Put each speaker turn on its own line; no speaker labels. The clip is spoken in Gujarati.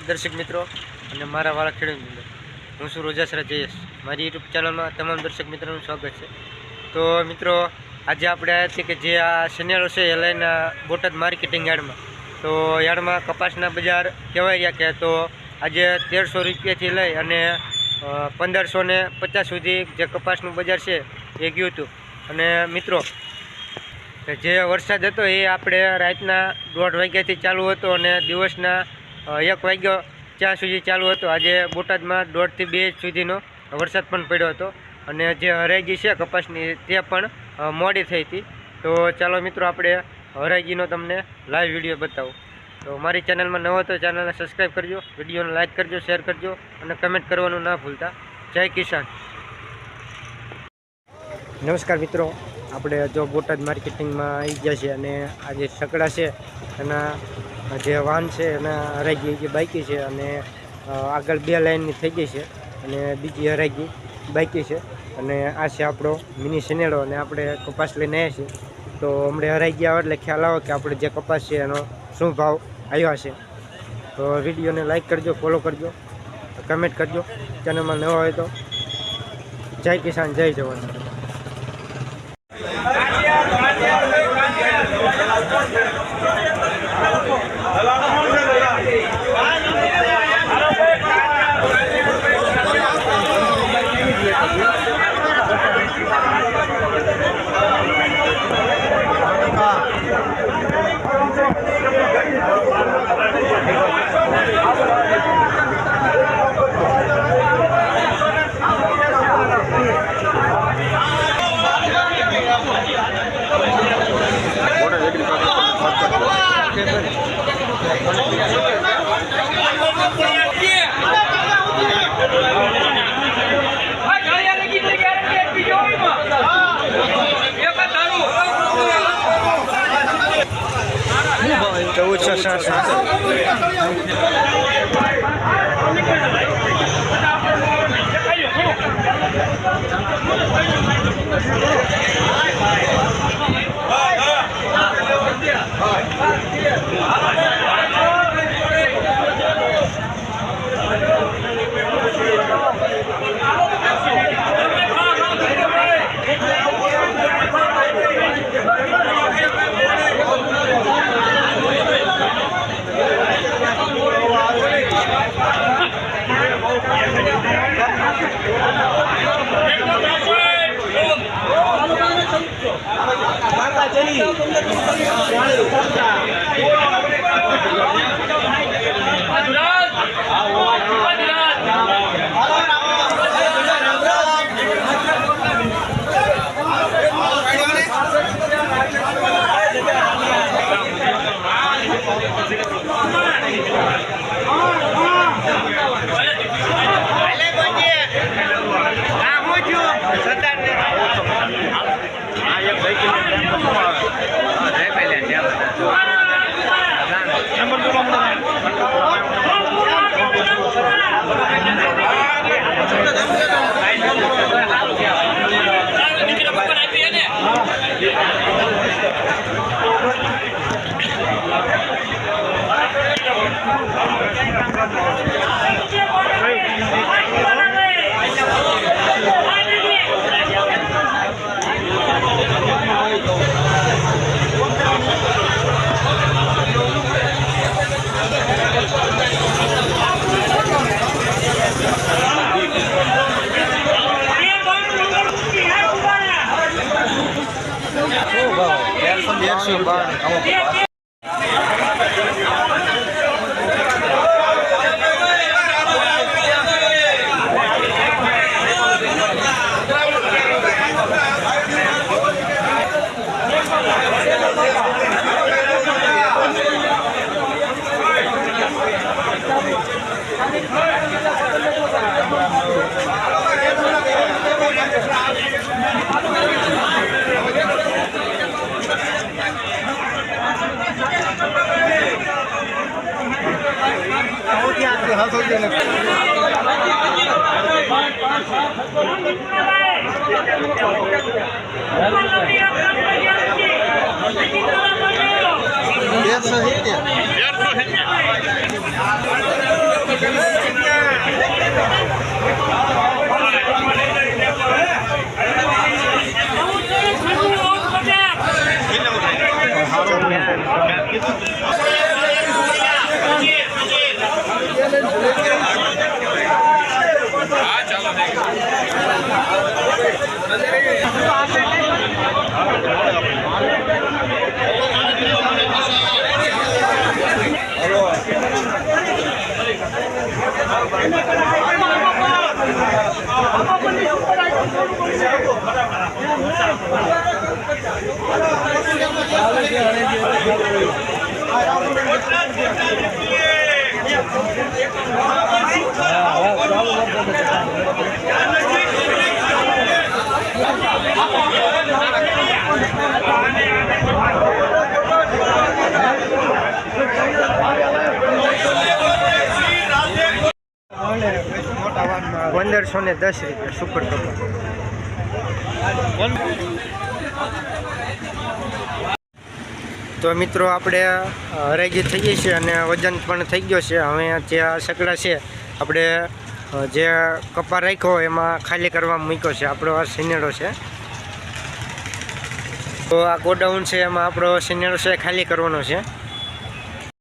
દર્શક મિત્રો અને મારા વાળા ખેડૂત મિત્રો, હું છું રોજાસરા જયેશ. મારી યુટ્યુબ ચેનલમાં તમામ દર્શક મિત્રોનું સ્વાગત છે. તો મિત્રો, આજે આપણે આવ્યા છીએ કે જે આ શનિવારો છે એ લઈને બોટાદ માર્કેટિંગ યાર્ડમાં. તો યાર્ડમાં કપાસના બજાર કહેવાય રહ્યા કે તો આજે 1300 રૂપિયાથી લઈ અને 1550 સુધી જે કપાસનું બજાર છે એ ગયું હતું. અને મિત્રો, જે વરસાદ હતો એ આપણે રાતના 1:30 વાગ્યાથી ચાલુ હતો અને દિવસના 1 વાગ્યા ત્યાં સુધી ચાલુ હતો. આજે બોટાદમાં 1:30 થી 2 સુધીનો વરસાદ પણ પડ્યો હતો અને જે હરાઈગી છે કપાસની તે પણ મોડી થઈ હતી. તો ચાલો મિત્રો, આપણે હરાઈગીનો તમને લાઈવ વિડીયો બતાવું. તો મારી ચેનલમાં નવો તો ચેનલને સબસ્ક્રાઈબ કરજો, વિડીયોને લાઇક કરજો, શેર કરજો અને કમેન્ટ કરવાનું ના ભૂલતા. જય કિસાન. નમસ્કાર મિત્રો, આપણે જો બોટાદ માર્કેટિંગમાં આવી ગયા છે અને આ જે સકડા છે એના જે વાહન છે એના હરાઈગી જે બાઇકી છે અને આગળ 2 લાઇનની થઈ ગઈ છે અને બીજી હરાઈગી બાઇકી છે. અને આ છે આપણો મિની શનેડો અને આપણે કપાસ લઈને આવ્યા છીએ. તો હમણાં હરાઈ ગયા એટલે ખ્યાલ આવે કે આપણે જે કપાસ છે એનો શું ભાવ આવ્યા છે. તો વિડીયોને લાઇક કરજો, ફોલો કરજો, કમેન્ટ કરજો. ચેનલમાં નવા હોય તો જય કિસાન, જય જવાન. ₹1510 સુપર કપા. તો મિત્રો આપણે હરાજી થઈ ગઈ છે અને વજન પણ થઈ ગયો છે. હવે જે આ સકડા છે આપણે જે કપા રાખ્યો એમાં ખાલી કરવા મૂક્યો છે. આપણો આ સિનેડો છે. તો આ ગોડાઉન છે એમાં આપણો સિનેડો છે ખાલી કરવાનો છે.